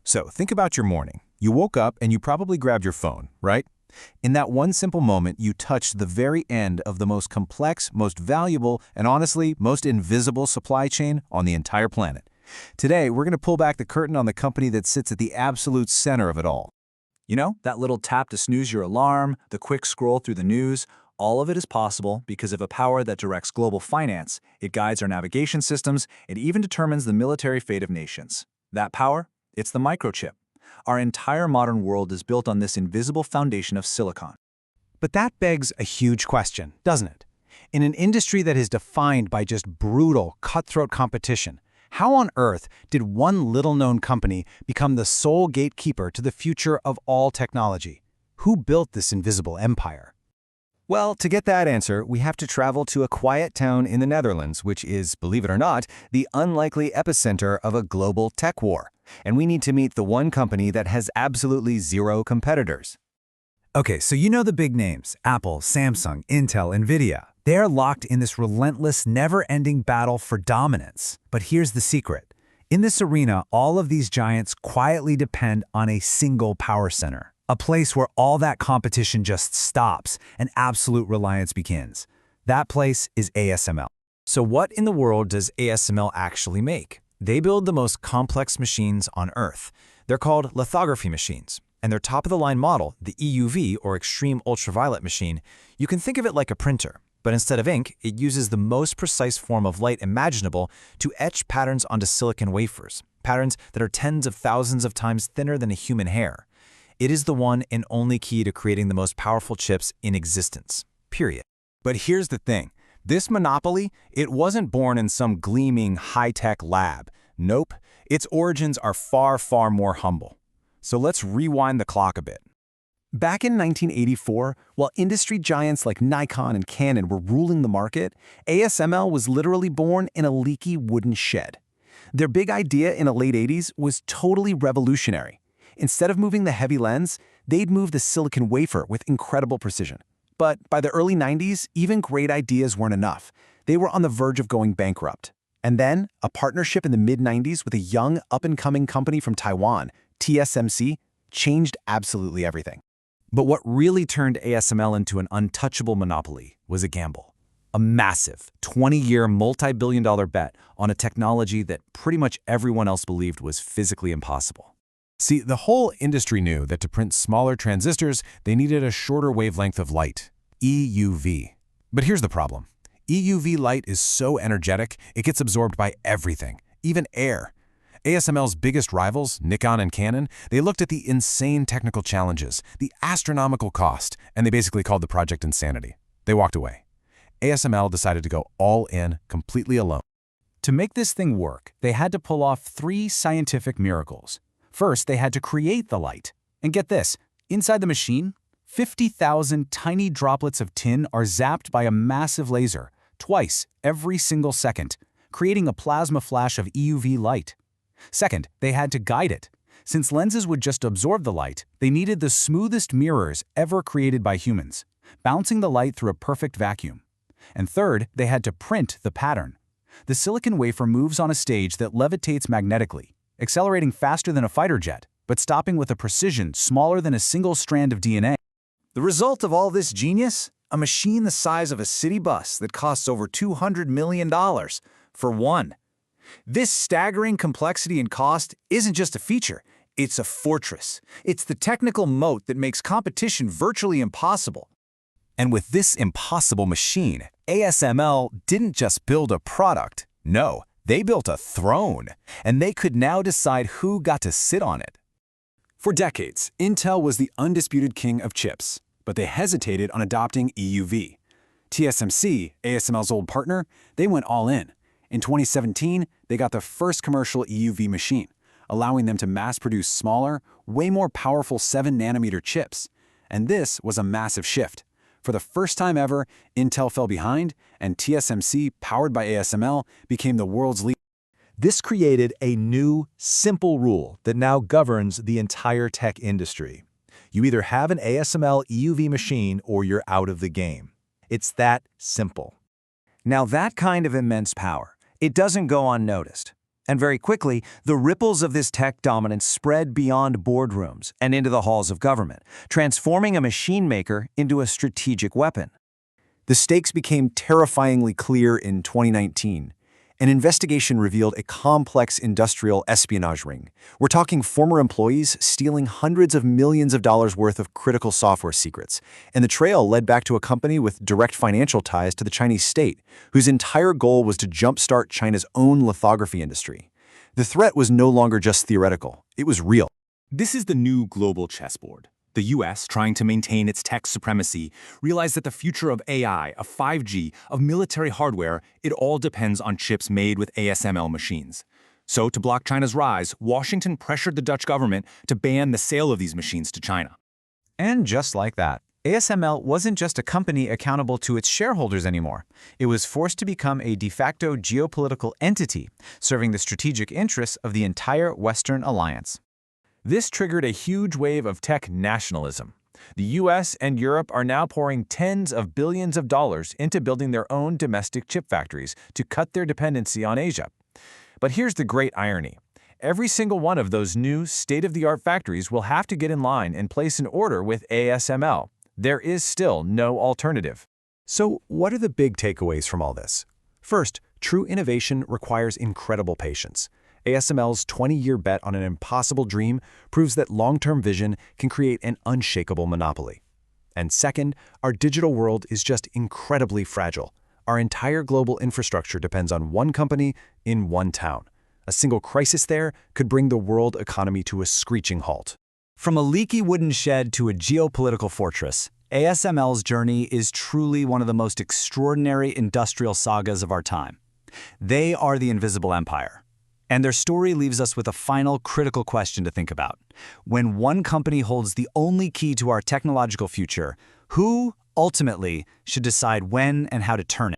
So think about your morning. You woke up and you probably grabbed your phone, right? In that one simple moment, you touched the very end of the most complex, most valuable, and honestly, most invisible supply chain on the entire planet. Today, we're going to pull back the curtain on the company that sits at the absolute center of it all. You know, that little tap to snooze your alarm, the quick scroll through the news, all of it is possible because of a power that directs global finance. It guides our navigation systems. It even determines the military fate of nations. That power? It's the microchip. Our entire modern world is built on this invisible foundation of silicon. But that begs a huge question, doesn't it? In an industry that is defined by just brutal, cutthroat competition, how on earth did one little-known company become the sole gatekeeper to the future of all technology? Who built this invisible empire? Well, to get that answer, we have to travel to a quiet town in the Netherlands, which is, believe it or not, the unlikely epicenter of a global tech war. And we need to meet the one company that has absolutely zero competitors. Okay, so you know the big names, Apple, Samsung, Intel, NVIDIA. They're locked in this relentless, never-ending battle for dominance. But here's the secret. In this arena, all of these giants quietly depend on a single power center, a place where all that competition just stops and absolute reliance begins. That place is ASML. So what in the world does ASML actually make? They build the most complex machines on Earth. They're called lithography machines. And their top-of-the-line model, the EUV, or Extreme Ultraviolet machine, you can think of it like a printer. But instead of ink, it uses the most precise form of light imaginable to etch patterns onto silicon wafers, patterns that are tens of thousands of times thinner than a human hair. It is the one and only key to creating the most powerful chips in existence, period. But here's the thing. This monopoly, it wasn't born in some gleaming, high-tech lab. Nope. Its origins are far, far more humble. So let's rewind the clock a bit. Back in 1984, while industry giants like Nikon and Canon were ruling the market, ASML was literally born in a leaky wooden shed. Their big idea in the late 80s was totally revolutionary. Instead of moving the heavy lens, they'd move the silicon wafer with incredible precision. But by the early 90s, even great ideas weren't enough. They were on the verge of going bankrupt. And then, a partnership in the mid-90s with a young, up-and-coming company from Taiwan, TSMC, changed absolutely everything. But what really turned ASML into an untouchable monopoly was a gamble. A massive, 20-year, multi-billion-dollar bet on a technology that pretty much everyone else believed was physically impossible. See, the whole industry knew that to print smaller transistors, they needed a shorter wavelength of light, EUV. But here's the problem. EUV light is so energetic, it gets absorbed by everything, even air. ASML's biggest rivals, Nikon and Canon, they looked at the insane technical challenges, the astronomical cost, and they basically called the project insanity. They walked away. ASML decided to go all in, completely alone. To make this thing work, they had to pull off 3 scientific miracles. First, they had to create the light. And get this, inside the machine, 50,000 tiny droplets of tin are zapped by a massive laser, twice every single second, creating a plasma flash of EUV light. Second, they had to guide it. Since lenses would just absorb the light, they needed the smoothest mirrors ever created by humans, bouncing the light through a perfect vacuum. And third, they had to print the pattern. The silicon wafer moves on a stage that levitates magnetically, accelerating faster than a fighter jet, but stopping with a precision smaller than a single strand of DNA. The result of all this genius? A machine the size of a city bus that costs over $200 million for one. This staggering complexity and cost isn't just a feature, it's a fortress. It's the technical moat that makes competition virtually impossible. And with this impossible machine, ASML didn't just build a product. No, they built a throne, and they could now decide who got to sit on it. For decades, Intel was the undisputed king of chips, but they hesitated on adopting EUV. TSMC, ASML's old partner, they went all in. In 2017, they got the first commercial EUV machine, allowing them to mass-produce smaller, way more powerful 7-nanometer chips. And this was a massive shift. For the first time ever, Intel fell behind, and TSMC, powered by ASML, became the world's leader. This created a new, simple rule that now governs the entire tech industry. You either have an ASML EUV machine or you're out of the game. It's that simple. Now that kind of immense power, it doesn't go unnoticed. And very quickly, the ripples of this tech dominance spread beyond boardrooms and into the halls of government, transforming a machine maker into a strategic weapon. The stakes became terrifyingly clear in 2019. An investigation revealed a complex industrial espionage ring. We're talking former employees stealing hundreds of millions of dollars worth of critical software secrets. And the trail led back to a company with direct financial ties to the Chinese state, whose entire goal was to jumpstart China's own lithography industry. The threat was no longer just theoretical, it was real. This is the new global chessboard. The US, trying to maintain its tech supremacy, realized that the future of AI, of 5G, of military hardware, it all depends on chips made with ASML machines. So, to block China's rise, Washington pressured the Dutch government to ban the sale of these machines to China. And just like that, ASML wasn't just a company accountable to its shareholders anymore. It was forced to become a de facto geopolitical entity, serving the strategic interests of the entire Western alliance. This triggered a huge wave of tech nationalism. The US and Europe are now pouring tens of billions of dollars into building their own domestic chip factories to cut their dependency on Asia. But here's the great irony. Every single one of those new state-of-the-art factories will have to get in line and place an order with ASML. There is still no alternative. So, what are the big takeaways from all this? First, true innovation requires incredible patience. ASML's 20-year bet on an impossible dream proves that long-term vision can create an unshakable monopoly. And second, our digital world is just incredibly fragile. Our entire global infrastructure depends on one company in one town. A single crisis there could bring the world economy to a screeching halt. From a leaky wooden shed to a geopolitical fortress, ASML's journey is truly one of the most extraordinary industrial sagas of our time. They are the invisible empire. And their story leaves us with a final critical question to think about. When one company holds the only key to our technological future, who ultimately should decide when and how to turn it?